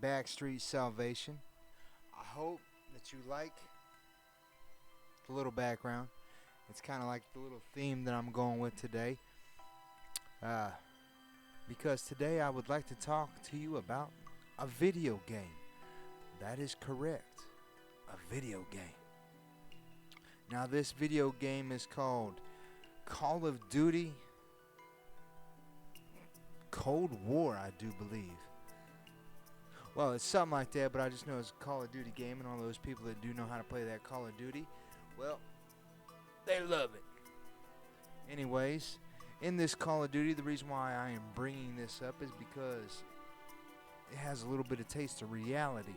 Backstreet Salvation. I hope that you like the little background. It's kind of like the little theme that I'm going with today. Uh, because today I would like to talk to you about a video game. That is correct. A video game. Now, this video game is called Call of Duty Cold War, I do believe. Well, it's something like that, but I just know it's a Call of Duty game, and all those people that do know how to play that Call of Duty, well, they love it. Anyways, in this Call of Duty, the reason why I am bringing this up is because it has a little bit of taste of reality.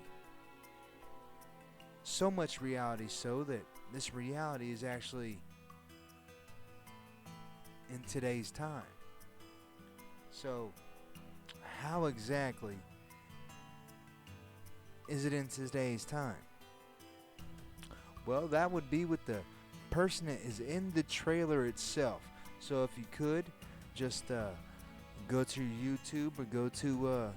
So much reality so that this reality is actually in today's time. So, how exactly is it in today's time? Well, that would be with the person that is in the trailer itself. So if you could, just go to YouTube or go to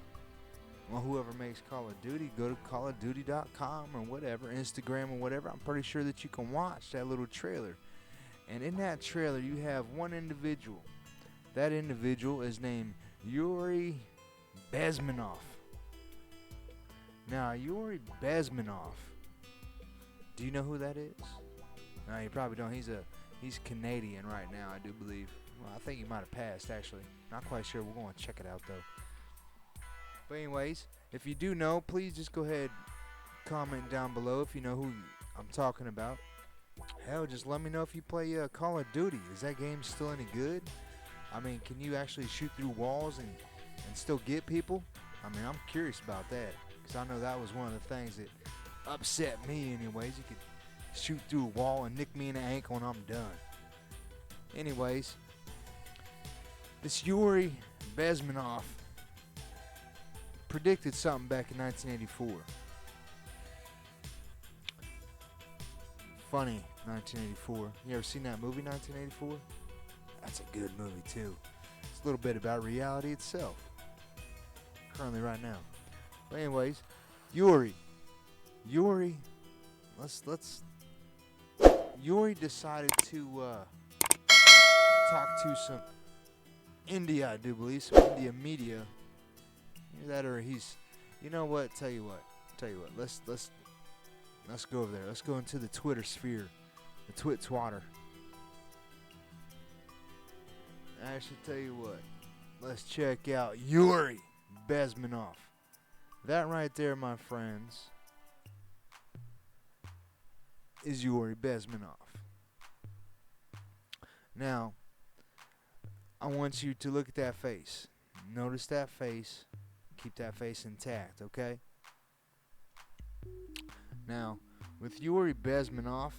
whoever makes Call of Duty, go to callofduty.com or whatever, Instagram or whatever. I'm pretty sure that you can watch that little trailer. And in that trailer, you have one individual. That individual is named Yuri Bezmenov. Now, Yuri Bezmenov, do you know who that is? No, you probably don't. He's Canadian right now, I do believe. Well, I think he might have passed, actually. Not quite sure. We're going to check it out, though. But anyways, if you do know, please just go ahead, comment down below if you know who I'm talking about. Hell, just let me know if you play Call of Duty. Is that game still any good? I mean, can you actually shoot through walls and still get people? I mean, I'm curious about that, because I know that was one of the things that upset me anyways. You could shoot through a wall and nick me in the ankle and I'm done. Anyways, this Yuri Bezmenov predicted something back in 1984. Funny, 1984. You ever seen that movie, 1984? That's a good movie too. It's a little bit about reality itself. Currently right now. But anyways, Yuri, Yuri decided to talk to some India, I do believe, some India media. Either that or he's, you know what? Tell you what. Let's go over there. Let's go into the Twitter sphere, the twit twatter. I should tell you what. Let's check out Yuri Bezmenov. That right there, my friends, is Yuri Bezmenov. Now, I want you to look at that face. Notice that face. Keep that face intact, okay? Now, with Yuri Bezmenov,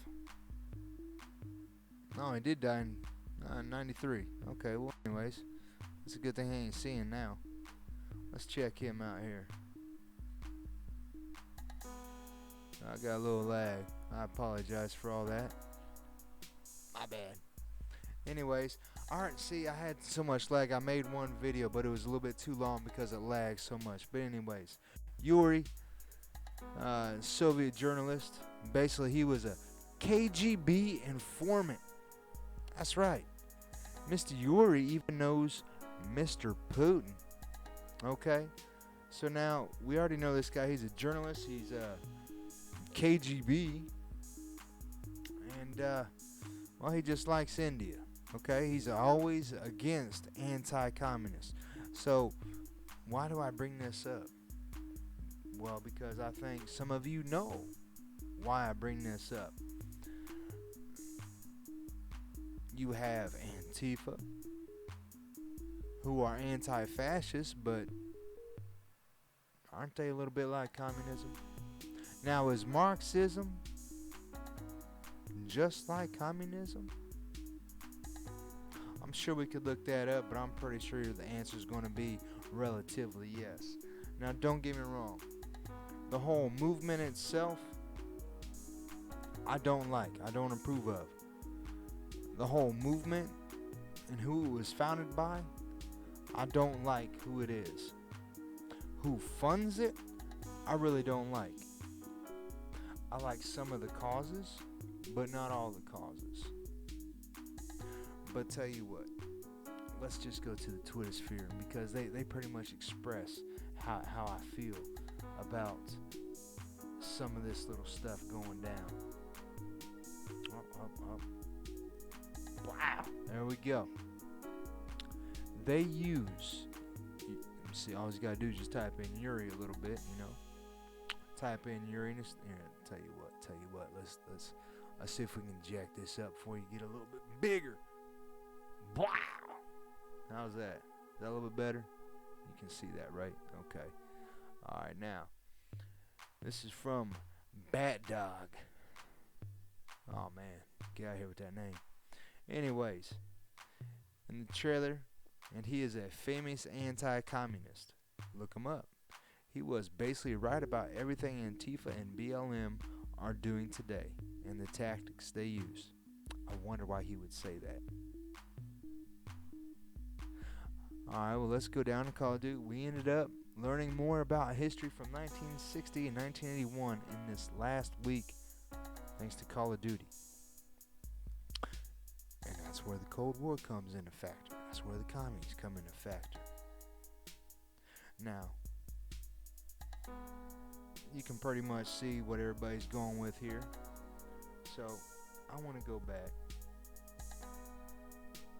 no, he did die in 93. Okay, well, anyways, it's a good thing I ain't seeing now. Let's check him out here. I got a little lag. I apologize for all that. My bad. Anyways, alright, see, I had so much lag. I made one video, but it was a little bit too long because it lagged so much. But anyways, Yuri, Soviet journalist. Basically, he was a KGB informant. That's right. Mr. Yuri even knows Mr. Putin. Okay? So now, we already know this guy. He's a journalist. He's a KGB. And, well, he just likes India. Okay? He's always against anti-communist. So, why do I bring this up? Well, because I think some of you know why I bring this up. You have Antifa, who are anti-fascist, but aren't they a little bit like communism? Now, is Marxism just like communism? I'm sure we could look that up, but I'm pretty sure the answer is going to be relatively yes. Now, don't get me wrong. The whole movement itself, I don't like. I don't approve of. The whole movement and who it was founded by, I don't like who it is. Who funds it, I really don't like. I like some of the causes, but not all the causes. But tell you what, let's just go to the Twitter sphere, because they pretty much express how I feel about some of this little stuff going down. Up. Wow. There we go. They use, see, all you gotta do is just type in Yuri a little bit, Type in Yuri. Here, tell you what. Let's see if we can jack this up before you get a little bit bigger. Wow. How's that? Is that a little bit better? You can see that, right? Okay. All right, now. This is from Bat Dog. Oh, man. Get out of here with that name. Anyways, in the trailer, and he is a famous anti-communist. Look him up. He was basically right about everything Antifa and BLM are doing today and the tactics they use. I wonder why he would say that. Alright, well, let's go down to Call of Duty. We ended up learning more about history from 1960 and 1981 in this last week, thanks to Call of Duty. And that's where the Cold War comes into factor. That's where the commies come into factor. Now, you can pretty much see what everybody's going with here. So, I want to go back,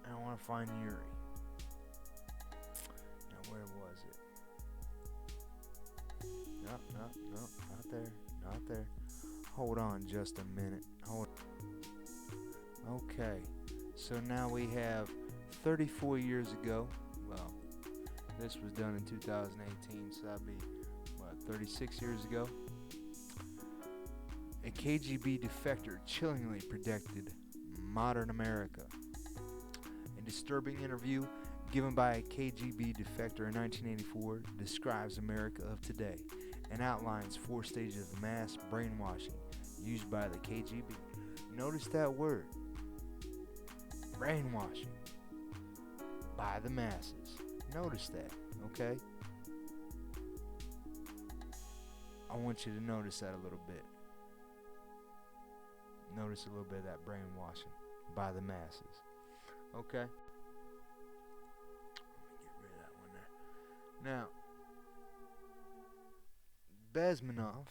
and I want to find Yuri. Now, where was it? No, not there. Hold on just a minute. Okay, so now we have 34 years ago. Well, this was done in 2018, so that'd be 36 years ago. A KGB defector chillingly predicted modern America. A disturbing interview given by a KGB defector in 1984 describes America of today and outlines 4 stages of mass brainwashing used by the KGB. Notice that word, brainwashing by the masses. Notice that, okay? I want you to notice that a little bit. Notice a little bit of that brainwashing by the masses. Okay? Let me get rid of that one there. Now, Bezmenov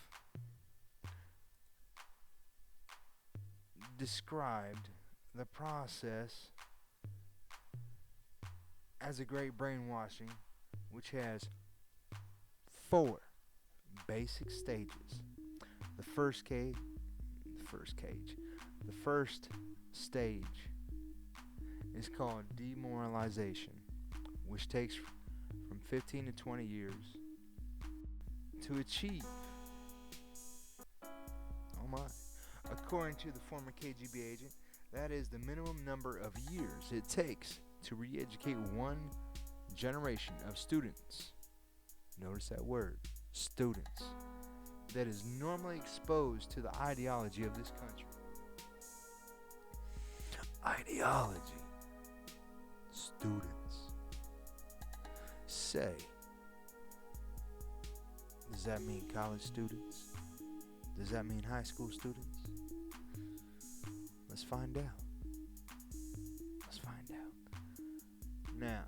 described the process as a great brainwashing, which has 4 basic stages. The first stage is called demoralization, which takes from 15 to 20 years to achieve. Oh my. According to the former KGB agent, that is the minimum number of years it takes to re-educate one generation of students. Notice that word. Students that is normally exposed to the ideology of this country. Ideology. Students. Say, does that mean college students? Does that mean high school students? Let's find out. Now,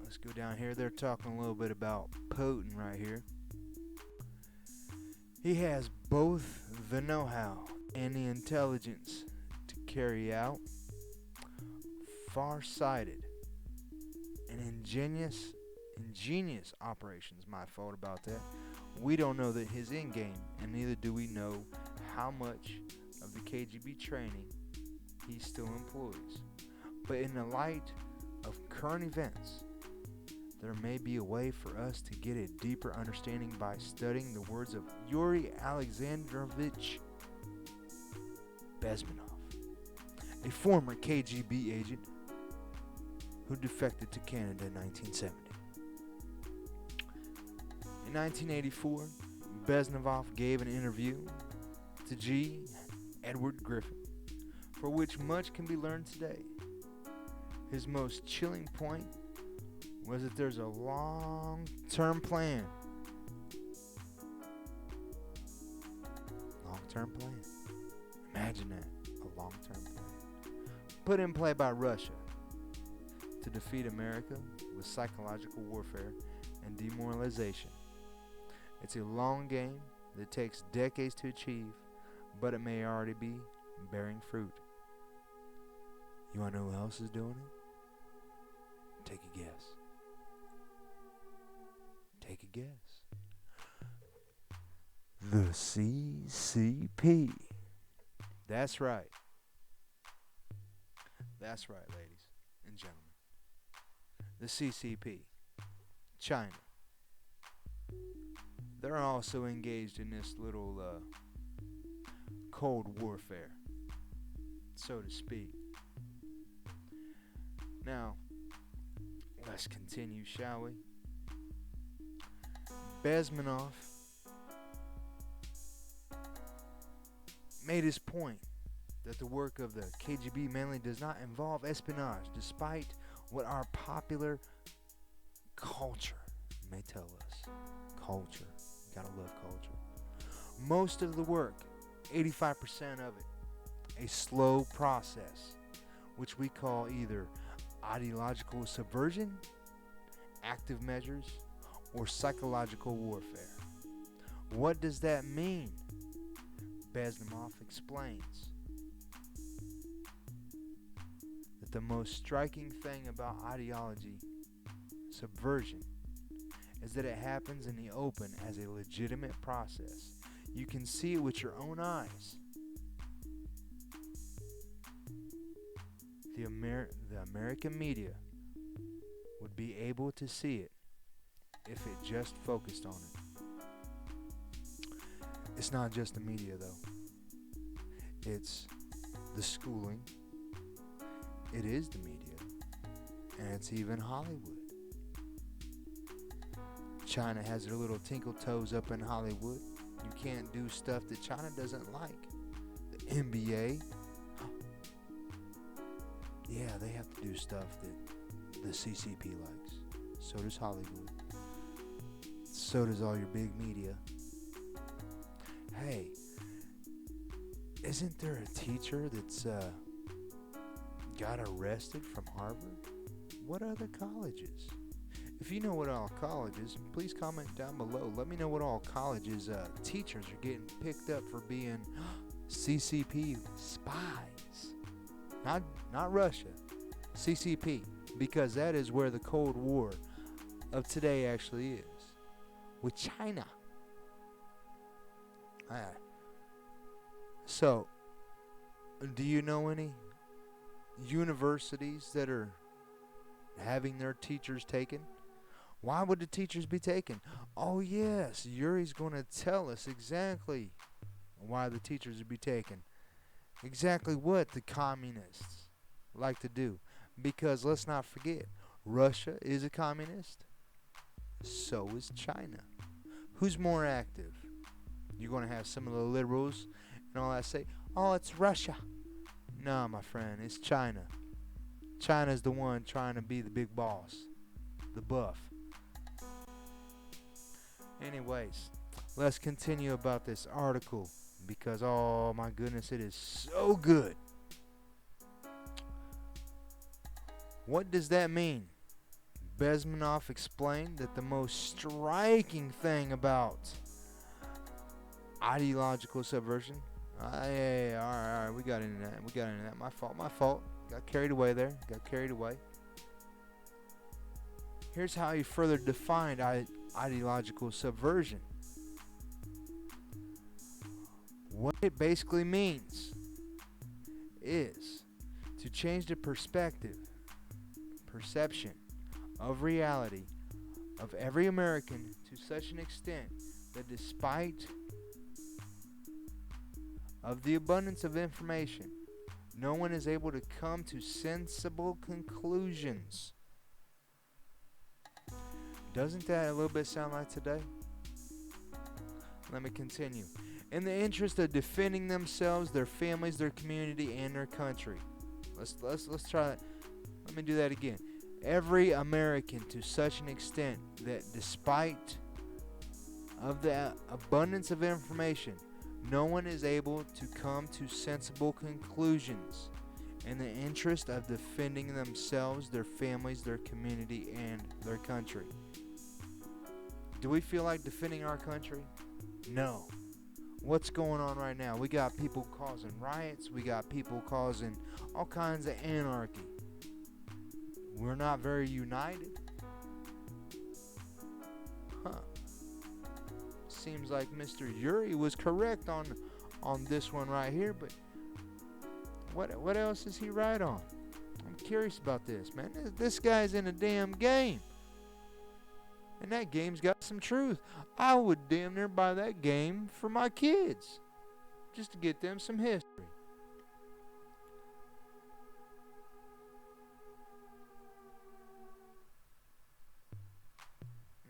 let's go down here. They're talking a little bit about Putin right here. He has both the know-how and the intelligence to carry out far-sighted and ingenious operations. My fault about that. We don't know that his end game, and neither do we know how much of the KGB training he still employs. But in the light of current events, there may be a way for us to get a deeper understanding by studying the words of Yuri Alexandrovich Bezmenov, a former KGB agent who defected to Canada in 1970. In 1984, Bezmenov gave an interview to G. Edward Griffin, for which much can be learned today. His most chilling point was that there's a long-term plan long-term plan. Imagine that, a long-term plan. Put in play by Russia to defeat America with psychological warfare and demoralization. It's a long game that takes decades to achieve, but it may already be bearing fruit. You want to know who else is doing it? Take a guess. Take a guess. The CCP. That's right. That's right, ladies and gentlemen. The CCP. China. They're also engaged in this little Cold Warfare, so to speak. Now, let's continue, shall we? Bezmenov made his point that the work of the KGB mainly does not involve espionage, despite what our popular culture may tell us. Culture. You gotta love culture. Most of the work, 85% of it, a slow process, which we call either ideological subversion, active measures, or psychological warfare. What does that mean? Bezmenov explains that the most striking thing about ideology subversion is that it happens in the open as a legitimate process. You can see it with your own eyes. The American media would be able to see it if it just focused on it. It's not just the media, though. It's the schooling. It is the media. And it's even Hollywood. China has their little tinkle toes up in Hollywood. You can't do stuff that China doesn't like. The NBA. Yeah, they have to do stuff that the CCP likes. So does Hollywood. So does all your big media. Hey, isn't there a teacher that's got arrested from Harvard? What other colleges? If you know what all colleges, please comment down below. Let me know what all colleges teachers are getting picked up for being CCP spies. Not Russia, CCP, because that is where the Cold War of today actually is, with China. So, do you know any universities that are having their teachers taken? Why would the teachers be taken? Oh yes, Yuri's going to tell us exactly why the teachers would be taken. Exactly what the communists like to do. Because let's not forget, Russia is a communist. So is China. Who's more active? You're going to have some of the liberals and all that say, oh, it's Russia. No, my friend, it's China. China's the one trying to be the big boss. The buff. Anyways, let's continue about this article because, oh my goodness, it is so good. What does that mean? Bezmenov explained that the most striking thing about ideological subversion. Yeah, all right, we got into that. My fault. Got carried away there. Here's how he further defined ideological subversion. What it basically means is to change the perception of reality of every American to such an extent that despite of the abundance of information, no one is able to come to sensible conclusions. Doesn't that a little bit sound like today? Let me continue. In the interest of defending themselves, their families, their community, and their country. Let's try that. Let me do that again. Every American to such an extent that despite of the abundance of information, no one is able to come to sensible conclusions in the interest of defending themselves, their families, their community, and their country. Do we feel like defending our country? No. What's going on right now? We got people causing riots. We got people causing all kinds of anarchy. We're not very united. Seems like Mr. Yuri was correct on this one right here, but what else is he right on? I'm curious about this, man. This guy's in a damn game. And that game's got some truth. I would damn near buy that game for my kids, just to get them some history.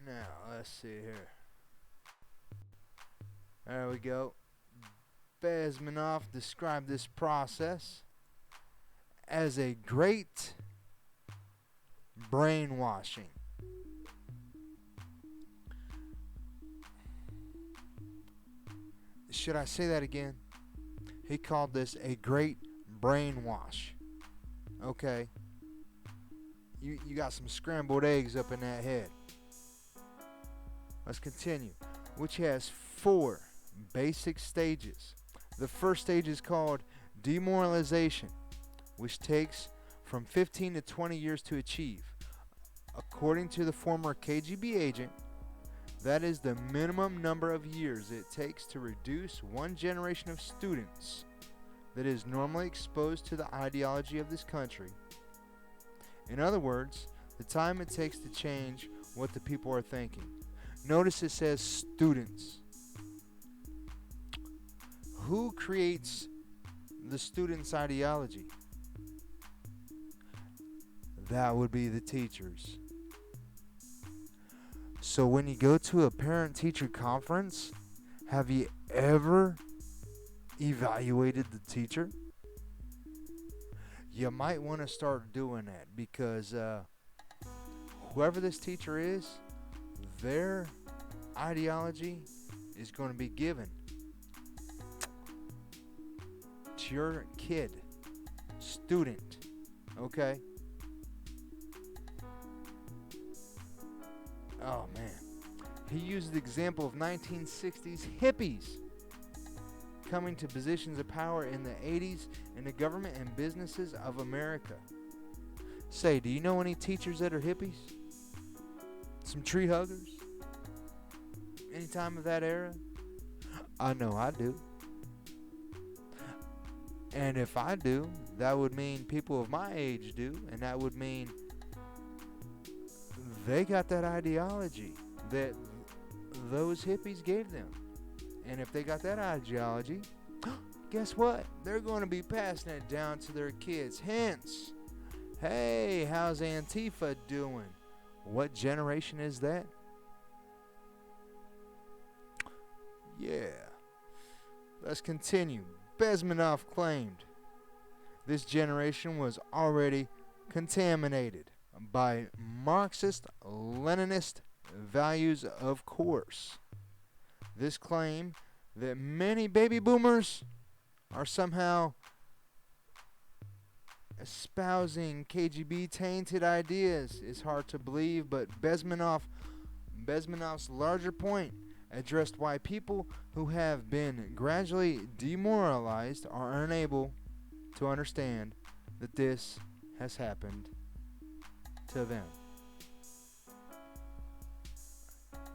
Now, let's see here. There we go. Bezmenov described this process as a great brainwashing. Should I say that again? He called this a great brainwash. Okay. You got some scrambled eggs up in that head. Let's continue. Which has 4 basic stages. The first stage is called demoralization, which takes from 15 to 20 years to achieve. According to the former KGB agent, that is the minimum number of years it takes to reduce one generation of students that is normally exposed to the ideology of this country. In other words, the time it takes to change what the people are thinking. Notice it says students. Who creates the students' ideology? That would be the teachers. So when you go to a parent-teacher conference, have you ever evaluated the teacher? You might want to start doing that, because whoever this teacher is, their ideology is going to be given to your kid, student, okay? Oh man, he used the example of 1960s hippies coming to positions of power in the 80s in the government and businesses of America. Say, do you know any teachers that are hippies? Some tree huggers? Any time of that era? I know I do. And if I do, that would mean people of my age do, and that would mean they got that ideology that those hippies gave them. And if they got that ideology, guess what? They're going to be passing it down to their kids. Hence, hey, how's Antifa doing? What generation is that? Yeah. Let's continue. Bezmenov claimed this generation was already contaminated by Marxist-Leninist values, of course. This claim that many baby boomers are somehow espousing KGB-tainted ideas is hard to believe, but Bezmenov's larger point addressed why people who have been gradually demoralized are unable to understand that this has happened to them.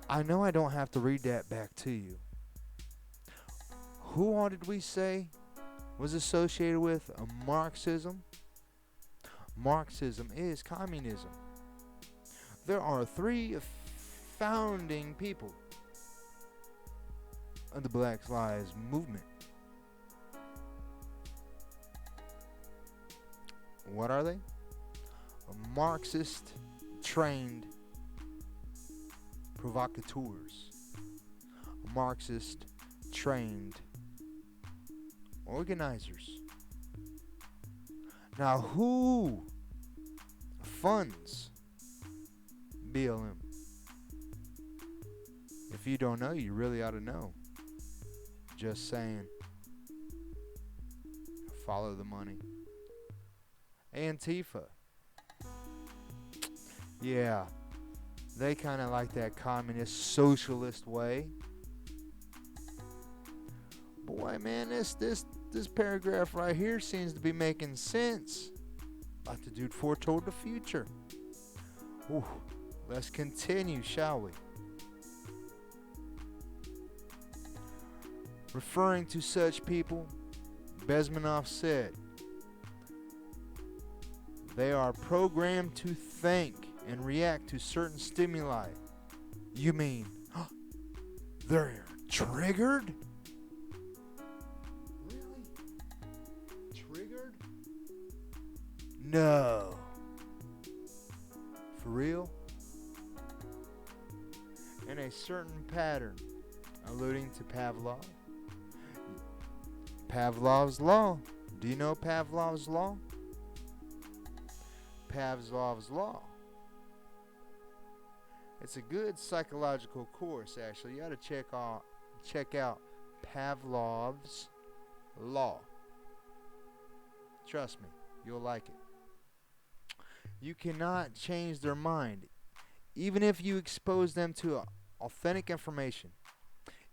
I know I don't have to read that back to you. Who all did we say was associated with Marxism? Marxism is communism. There are 3 founding people of the Black Lives Movement. What are they? Marxist trained provocateurs. Marxist trained organizers. Now, who funds BLM? If you don't know, you really ought to know. Just saying. Follow the money. Antifa. Yeah. They kind of like that communist socialist way. Boy, man, this paragraph right here seems to be making sense. Like the dude foretold the future. Ooh, let's continue, shall we? Referring to such people, Bezmenov said, they are programmed to think and react to certain stimuli. You mean, they're triggered? Really? Triggered? No. For real? In a certain pattern, alluding to Pavlov. Pavlov's law. Do you know Pavlov's law? Pavlov's law. It's a good psychological course, actually. You ought to check out Pavlov's law. Trust me, you'll like it. You cannot change their mind, even if you expose them to authentic information.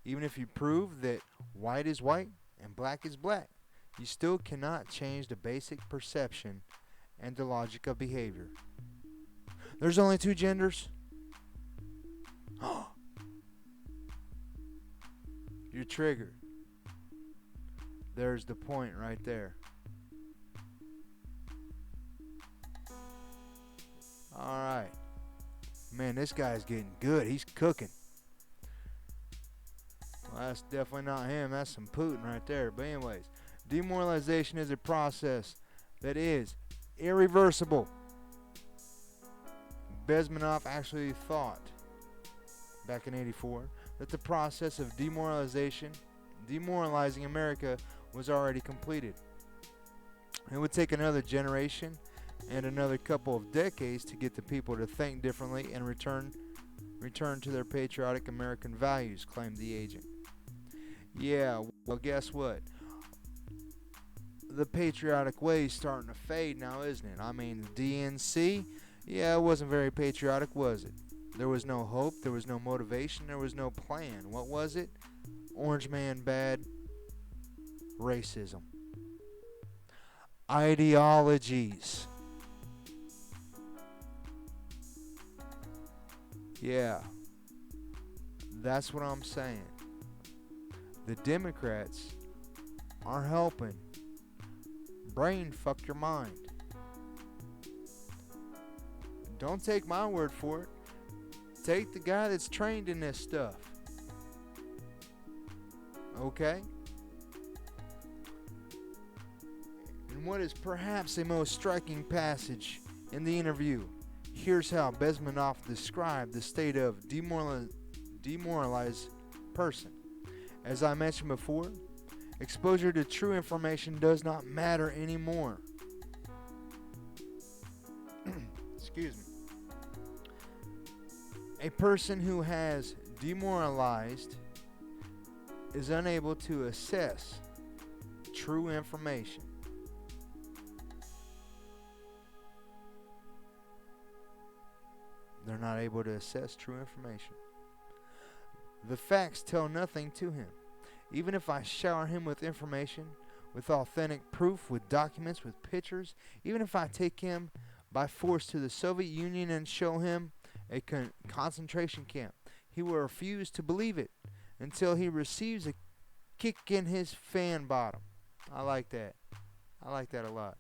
Even if you prove that white is white and black is black, you still cannot change the basic perception and the logic of behavior. There's only two genders. You're triggered. There's the point right there. Alright. Man, this guy's getting good. He's cooking. Well, that's definitely not him. That's some Putin right there. But anyways, demoralization is a process that is irreversible. Bezmenov actually thought, back in '84, that the process of demoralizing America was already completed. It would take another generation and another couple of decades to get the people to think differently and return to their patriotic American values, claimed the agent. Yeah, well, guess what? The patriotic way is starting to fade now, isn't it? I mean, the DNC, yeah, it wasn't very patriotic, was it? There was no hope, there was no motivation, there was no plan. What was it? Orange man bad, racism. Ideologies. Yeah, that's what I'm saying. The Democrats are helping brain fuck your mind. Don't take my word for it. Take the guy that's trained in this stuff. Okay? And what is perhaps the most striking passage in the interview? Here's how Bezmenov described the state of demoralized person. As I mentioned before, exposure to true information does not matter anymore. Excuse me. A person who has demoralized is unable to assess true information. They're not able to assess true information. The facts tell nothing to him. Even if I shower him with information, with authentic proof, with documents, with pictures, even if I take him by force to the Soviet Union and show him a concentration camp, he will refuse to believe it until he receives a kick in his fan bottom. I like that. I like that a lot.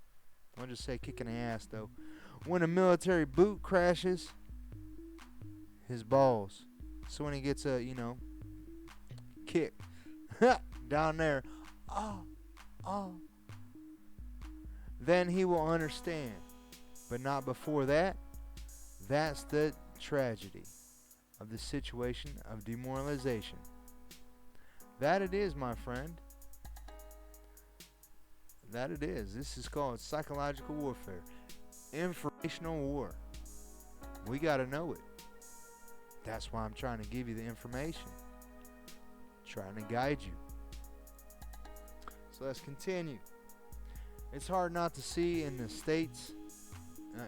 I'll just say kick in the ass, though. When a military boot crashes, his balls. So when he gets a, kick down there, then he will understand. But not before that. That's the tragedy of the situation of demoralization. That it is, my friend. That it is. This is called psychological warfare. Informational war. We got to know it. That's why I'm trying to give you the information. Trying to guide you. So let's continue. It's hard not to see in the states.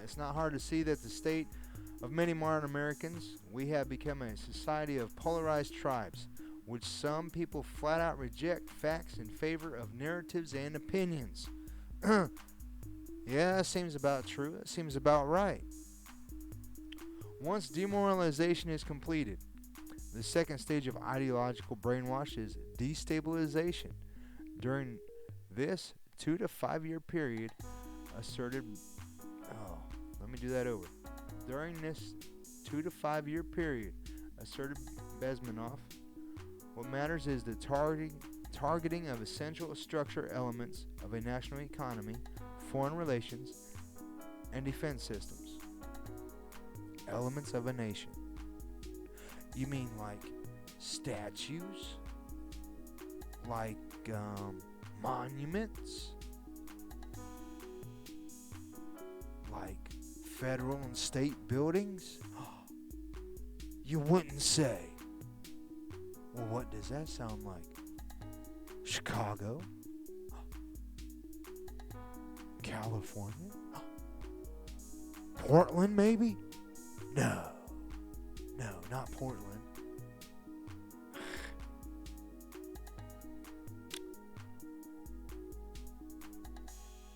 It's not hard to see that the state of many modern Americans, we have become a society of polarized tribes, which some people flat out reject facts in favor of narratives and opinions. Yeah, that seems about true. That seems about right. Once demoralization is completed, the second stage of ideological brainwash is destabilization. During this 2 to 5 year period, asserted. Let me do that over. During this 2 to 5 year period, asserted Bezmenov, what matters is the targeting of essential structure elements of a national economy, foreign relations, and defense systems. Elements of a nation. You mean like statues? Like monuments? Like federal and state buildings? You wouldn't say. Well, what does that sound like? Chicago? California? Portland, maybe? No, not Portland.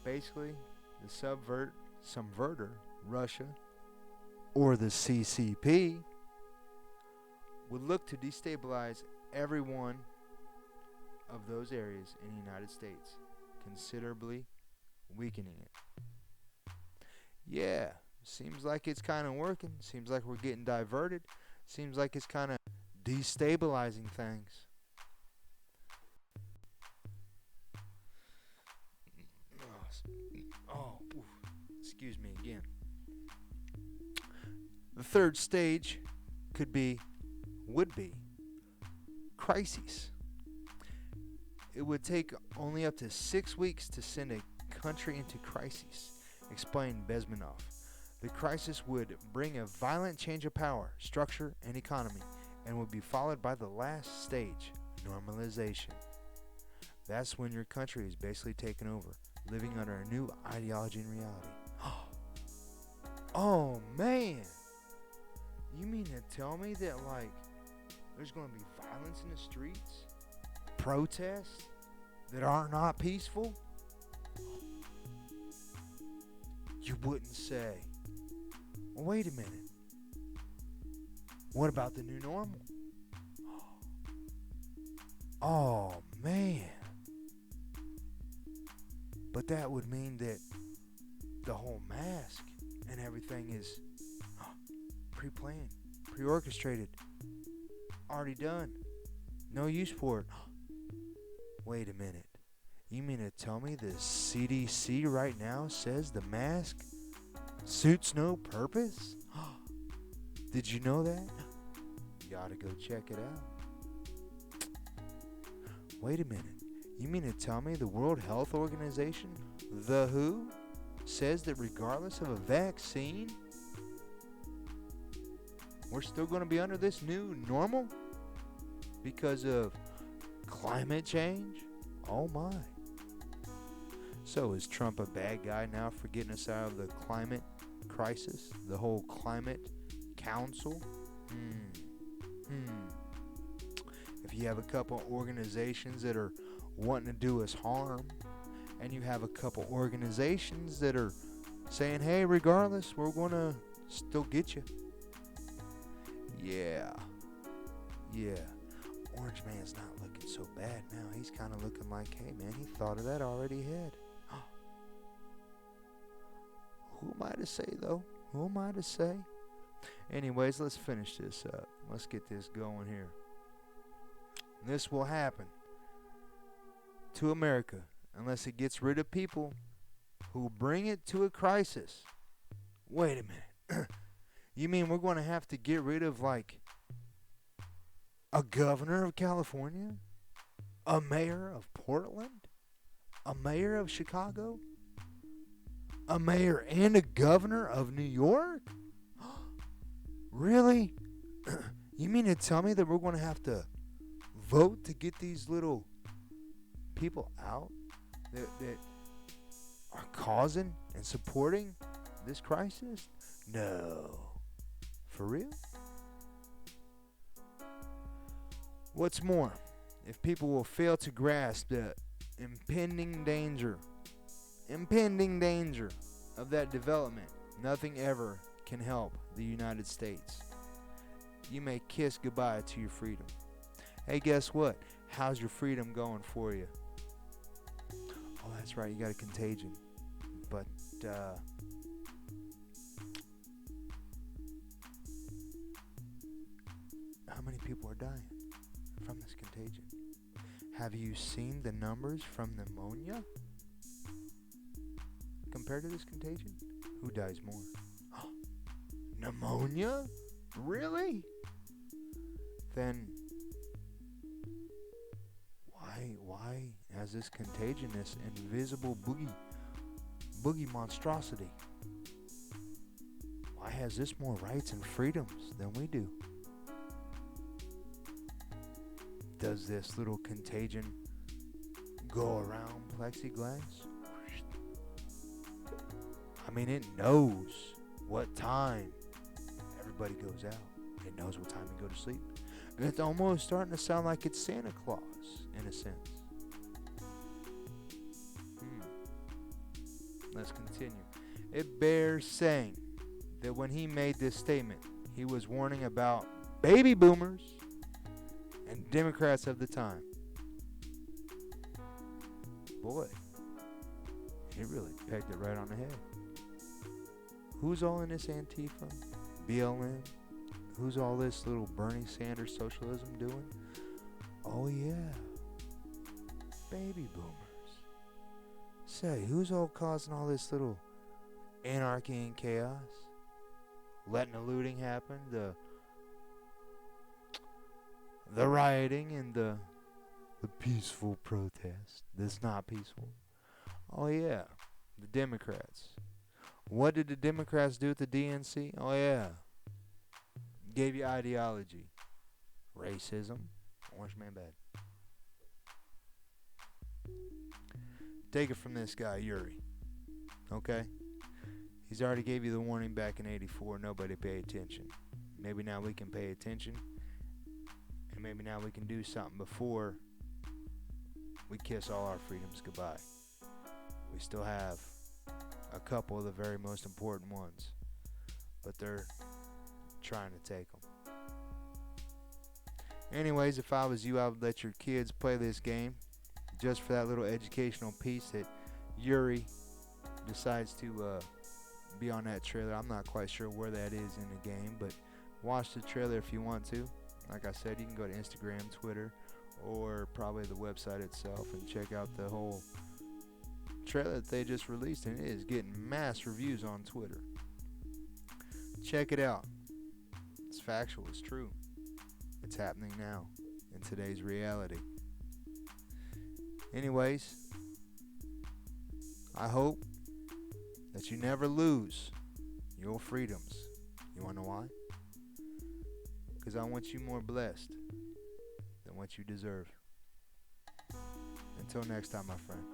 Basically, the subverter, Russia, or the CCP, would look to destabilize every one of those areas in the United States, considerably weakening it. Yeah, seems like it's kind of working. Seems like we're getting diverted. Seems like it's kind of destabilizing things. Excuse me again. The third stage would be crises. It would take only up to 6 weeks to send a country into crisis, explained Bezmenov. The crisis would bring a violent change of power, structure, and economy, and would be followed by the last stage, normalization. That's when your country is basically taken over, living under a new ideology and reality. Oh man! You mean to tell me that, like, there's going to be violence in the streets? Protests that are not peaceful? You wouldn't say. Well, wait a minute. What about the new normal? Oh man. But that would mean that the whole mask and everything is pre-planned, pre-orchestrated, already done. No use for it. Wait a minute. You mean to tell me the CDC right now says the mask suits no purpose? Did you know that? You ought to go check it out. Wait a minute. You mean to tell me the World Health Organization, the WHO, says that regardless of a vaccine, we're still going to be under this new normal because of climate change? Oh my. So is Trump a bad guy now for getting us out of the climate crisis? The whole climate council? If you have a couple organizations that are wanting to do us harm, and you have a couple organizations that are saying, hey, regardless, we're going to still get you. Yeah. Orange Man's not looking so bad now. He's kind of looking like, hey, man, he thought of that already ahead. Who am I to say, though? Who am I to say? Anyways, let's finish this up. Let's get this going here. This will happen to America unless it gets rid of people who bring it to a crisis. Wait a minute. You mean we're going to have to get rid of, like, a governor of California? A mayor of Portland? A mayor of Chicago? A mayor and a governor of New York? Really? You mean to tell me that we're going to have to vote to get these little people out that are causing and supporting this crisis? No. For real? What's more, if people will fail to grasp the impending danger of that development, nothing ever can help the United States. You may kiss goodbye to your freedom. Hey, guess what? How's your freedom going for you? Oh, that's right, you got a contagion. But, how many people are dying from this contagion? Have you seen the numbers from pneumonia compared to this contagion? Who dies more? Pneumonia? Really? Then why has this contagion, this invisible boogie monstrosity, why has this more rights and freedoms than we do? Does this little contagion go around plexiglass? I mean, it knows what time everybody goes out. It knows what time to go to sleep. And it's almost starting to sound like it's Santa Claus, in a sense. Let's continue. It bears saying that when he made this statement, he was warning about baby boomers and Democrats of the time. Boy, he really pegged it right on the head. Who's all in this Antifa? BLM? Who's all this little Bernie Sanders socialism doing? Oh yeah, baby boomers. Say, who's all causing all this little anarchy and chaos? Letting the looting happen, the rioting and the peaceful protest that's not peaceful. Oh yeah, the Democrats. What did the Democrats do at the DNC? Oh yeah, gave you ideology, racism, orange man bad. Take it from this guy, Yuri. Okay? He's already gave you the warning back in '84. Nobody paid attention. Maybe now we can pay attention. And maybe now we can do something before we kiss all our freedoms goodbye. We still have a couple of the very most important ones. But they're trying to take them. Anyways, if I was you, I would let your kids play this game. Just for that little educational piece that Yuri decides to be on that trailer. I'm not quite sure where that is in the game, but watch the trailer if you want to. Like I said, you can go to Instagram, Twitter, or probably the website itself and check out the whole trailer that they just released, and it is getting mass reviews on Twitter. Check it out. It's factual. It's true. It's happening now in today's reality. Anyways, I hope that you never lose your freedoms. You want to know why? Because I want you more blessed than what you deserve. Until next time, my friend.